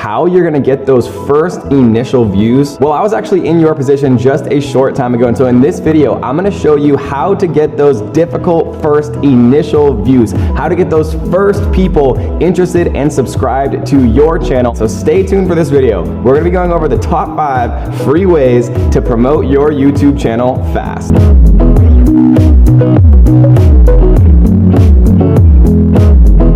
how you're gonna get those first initial views? Well, I was actually in your position just a short time ago, and so in this video, I'm gonna show you how to get those difficult first initial views, how to get those first people interested and subscribed to your channel. So stay tuned for this video. We're gonna be going over the top 5 free ways to promote your YouTube channel fast.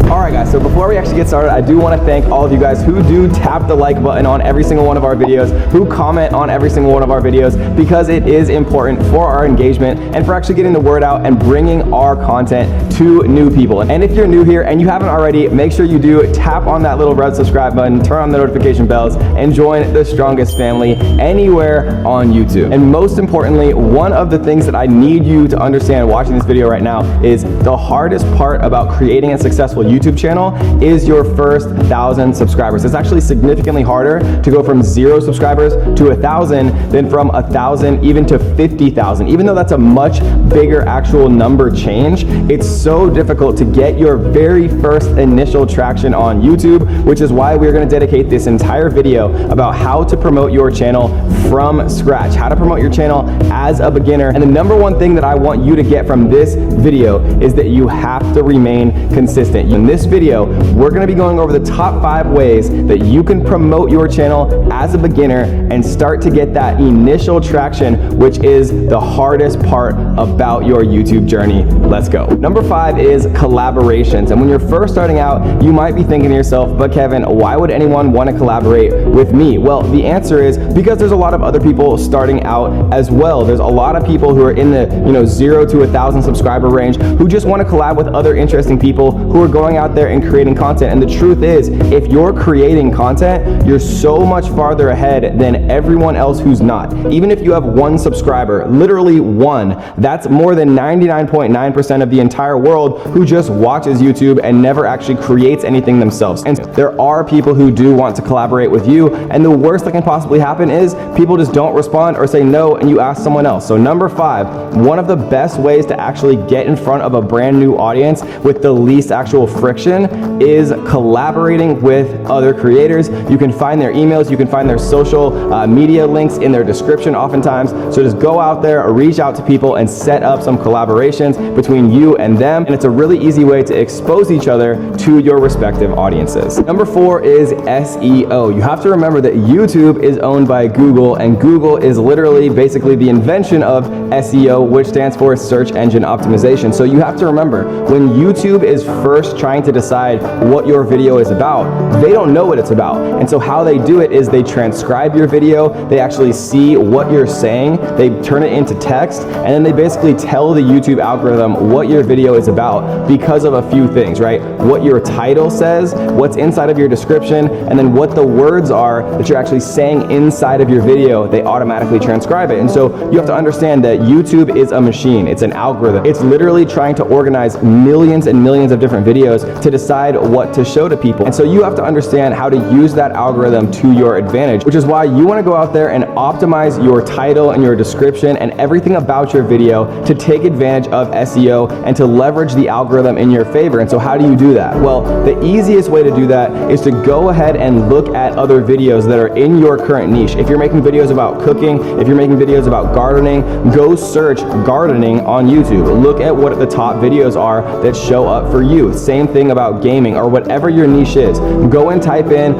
Alright guys, so before we actually get started, I do want to thank all of you guys who do tap the like button on every single one of our videos, who comment on every single one of our videos, because it is important for our engagement and for actually getting the word out and bringing our content to new people. And if you're new here and you haven't already, make sure you do tap on that little red subscribe button, turn on the notification bells, and join the strongest family anywhere on YouTube. And most importantly, one of the things that I need you to understand watching this video right now is the hardest part about creating a successful YouTube channel is your first 1,000 subscribers. It's actually significantly harder to go from 0 subscribers to 1,000 than from 1,000 even to 50,000. Even though that's a much bigger actual number change, it's so difficult to get your very first initial traction on YouTube, which is why we're going to dedicate this entire video about how to promote your channel from scratch, how to promote your channel as a beginner. And the number one thing that I want you to get from this video is that you have to remain consistent. In this video, we're going to be going over the top 5 ways that you can promote your channel as a beginner and start to get that initial traction, which is the hardest part about your YouTube journey. Let's go. Number 5 is collaborations. And when you're first starting out, you might be thinking to yourself, but Kevin, why would anyone want to collaborate with me? Well, the answer is because there's a lot of other people starting out as well. There's a lot of people who are in the 0 to 1,000 subscriber range who just want to collab with other interesting people who are going out there and creating content. And the truth is, if you're creating content, you're so much farther ahead than everyone else who's not. Even if you have 1 subscriber, literally 1, that's more than 99.9% of the entire world who just watches YouTube and never actually creates anything themselves. And there are people who do want to collaborate with you, and the worst that can possibly happen is people just don't respond or say no and you ask someone else. So number 5, one of the best ways to actually get in front of a brand new audience with the least actual friction is collaborating with other creators. You can find their emails, you can find their social media links in their description oftentimes. So just go out there or reach out to people and set up some collaborations between you and them. And it's a really easy way to expose each other to your respective audiences. Number 4 is SEO. You have to remember that YouTube is owned by Google, and Google is literally basically the invention of SEO, which stands for search engine optimization. So you have to remember, when YouTube is first trying to decide what your video is about, they don't know what it's about. And so how they do it is they transcribe your video, they actually see what you're saying, they turn it into text, and then they basically tell the YouTube algorithm what your video is about because of a few things, right? What your title says, what's inside of your description, and then what the words are that you're actually saying inside of your video, they automatically transcribe it. And so you have to understand that YouTube is a machine, it's an algorithm. It's literally trying to organize millions and millions of different videos to decide what to show to people. And so you have to understand how to use that algorithm to your advantage, which is why you want to go out there and optimize your title and your description and everything about your video to take advantage of SEO and to leverage the algorithm in your favor. And so how do you do that? Well, the easiest way to do that is to go ahead and look at other videos that are in your current niche. If you're making videos about cooking, if you're making videos about gardening, go search gardening on YouTube. Look at what the top videos are that show up for you. Same thing about gaming or whatever your niche is. Go and type in,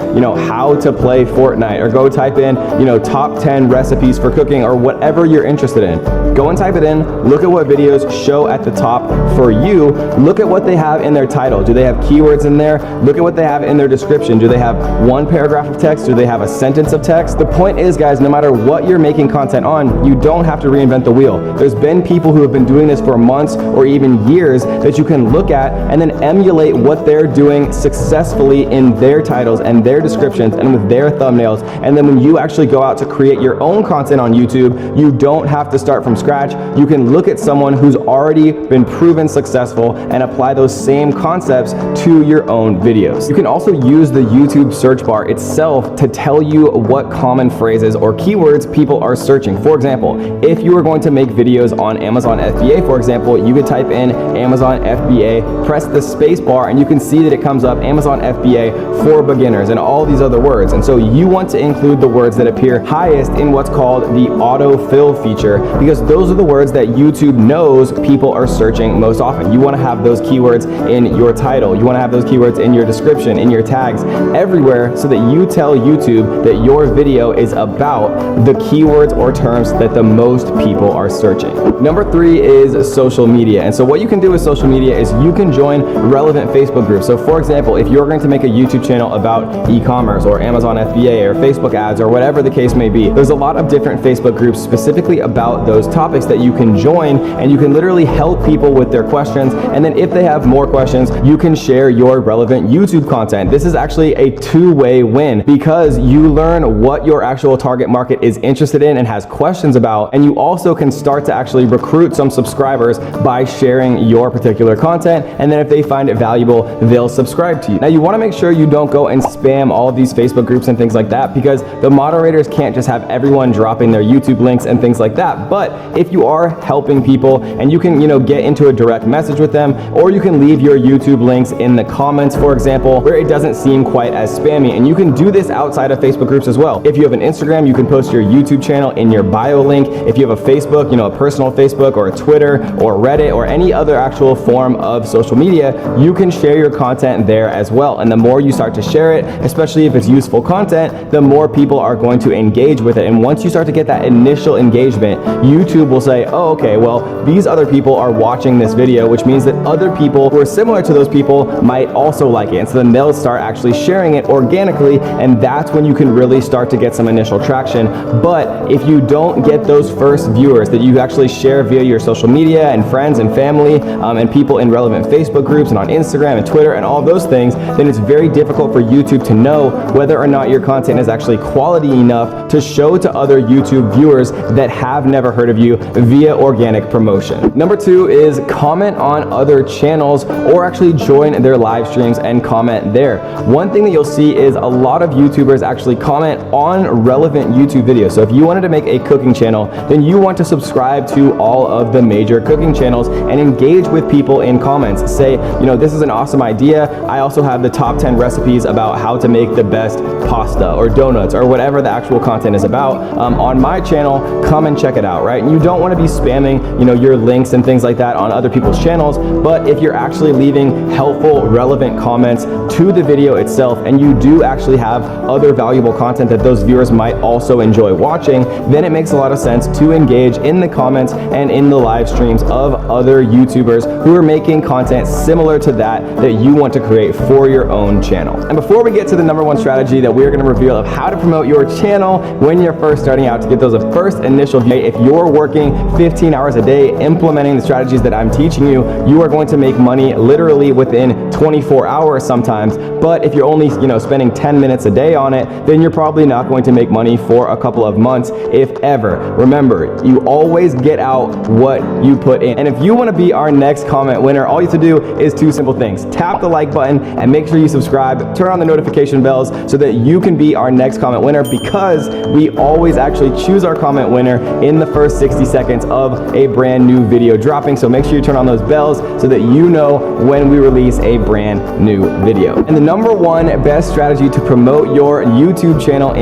how to play Fortnite, or go type in, top 10 recipes for cooking, or whatever you're interested in. Go and type it in, look at what videos show at the top for you, look at what they have in their title. Do they have keywords in there? Look at what they have in their description. Do they have 1 paragraph of text? Do they have a sentence of text? The point is, guys, no matter what you're making content on, you don't have to reinvent the wheel. There's been people who have been doing this for months or even years that you can look at and then emulate what they're doing successfully in their titles and their descriptions and with their thumbnails. And then when you actually go out to create your own content on YouTube, you don't have to start from scratch. You can look at someone who's already been proven proven successful and apply those same concepts to your own videos. You can also use the YouTube search bar itself to tell you what common phrases or keywords people are searching. For example, if you are going to make videos on Amazon FBA, for example, you could type in Amazon FBA, press the space bar, and you can see that it comes up Amazon FBA for beginners and all these other words. And so you want to include the words that appear highest in what's called the autofill feature, because those are the words that YouTube knows people are searching most often. You want to have those keywords in your title. You want to have those keywords in your description, in your tags, everywhere, so that you tell YouTube that your video is about the keywords or terms that the most people are searching. Number 3 is social media. And so what you can do with social media is you can join relevant Facebook groups. So for example, if you're going to make a YouTube channel about e-commerce or Amazon FBA or Facebook ads or whatever the case may be, there's a lot of different Facebook groups specifically about those topics that you can join, and you can literally help people with their questions. And then if they have more questions, you can share your relevant YouTube content. This is actually a two-way win, because you learn what your actual target market is interested in and has questions about, and you also can start to actually recruit some subscribers by sharing your particular content. And then if they find it valuable, they'll subscribe to you. Now you want to make sure you don't go and spam all of these Facebook groups and things like that, because the moderators can't just have everyone dropping their YouTube links and things like that. But if you are helping people, and you can, get into a direct message with them, or you can leave your YouTube links in the comments, for example, where it doesn't seem quite as spammy. And you can do this outside of Facebook groups as well. If you have an Instagram, you can post your YouTube channel in your bio link. If you have a Facebook, a personal Facebook or a Twitter or Reddit or any other actual form of social media, you can share your content there as well. And the more you start to share it, especially if it's useful content, the more people are going to engage with it. And once you start to get that initial engagement, YouTube will say, oh, okay, well, these other people are watching this video, which means that other people who are similar to those people might also like it. And so then they'll start actually sharing it organically, and that's when you can really start to get some initial traction. But if you don't get those first viewers that you actually share via your social media and friends and family and people in relevant Facebook groups and on Instagram and Twitter and all those things, then it's very difficult for YouTube to know whether or not your content is actually quality enough to show to other YouTube viewers that have never heard of you via organic promotion. Number 2 is comment on other channels, or actually join their live streams and comment there. One thing that you'll see is a lot of YouTubers actually comment on relevant YouTube videos. So if you wanted to make a cooking channel, then you want to subscribe to all of the major cooking channels and engage with people in comments. Say, this is an awesome idea. I also have the top 10 recipes about how to make the best pasta or donuts or whatever the actual content is about on my channel. Come and check it out, right? And you don't want to be spamming, your links and things like that on other people's channels. But if you're actually leaving helpful, relevant comments to the video itself, and you do actually have other valuable content that those viewers might also enjoy watching, then it makes a lot of sense to engage in the comments and in the live streams of other YouTubers who are making content similar to that you want to create for your own channel. And before we get to the number 1 strategy that we're going to reveal of how to promote your channel when you're first starting out to get those first initial views, if you're working 15 hours a day implementing the strategies that I'm teaching you, you are going to make money literally within 24 hours sometimes. But if you're only, spending 10 minutes a day on it, then you're probably not going to make money for a couple of months, if ever. Remember, you always get out what you put in. And if you want to be our next comment winner, all you have to do is 2 simple things. Tap the like button and make sure you subscribe. Turn on the notification bells so that you can be our next comment winner, because we always actually choose our comment winner in the first 60 seconds of a brand new video dropping. So make sure you turn on those bells so that you know when we release a brand new video. And the number 1 best strategy to promote your YouTube channel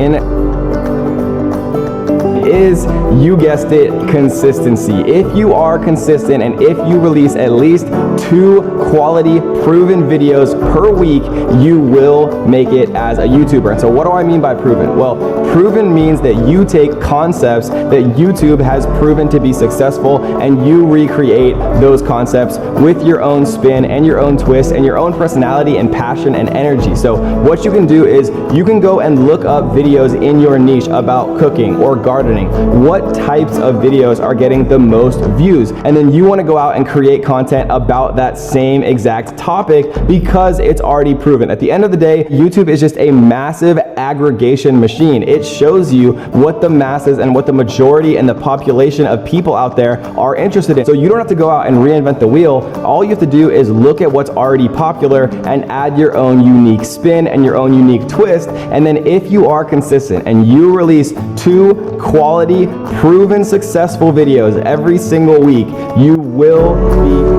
is, you guessed it, consistency. If you are consistent and if you release at least 2 quality proven videos per week, you will make it as a YouTuber. And so what do I mean by proven? Well, proven means that you take concepts that YouTube has proven to be successful and you recreate those concepts with your own spin and your own twist and your own personality and passion and energy. So what you can do is you can go and look up videos in your niche about cooking or gardening. What types of videos are getting the most views? And then you want to go out and create content about that same exact topic. topic because it's already proven. At the end of the day, YouTube is just a massive aggregation machine. It shows you what the masses and what the majority and the population of people out there are interested in. So you don't have to go out and reinvent the wheel. All you have to do is look at what's already popular and add your own unique spin and your own unique twist. And then if you are consistent and you release 2 quality, proven successful videos every single week, you will be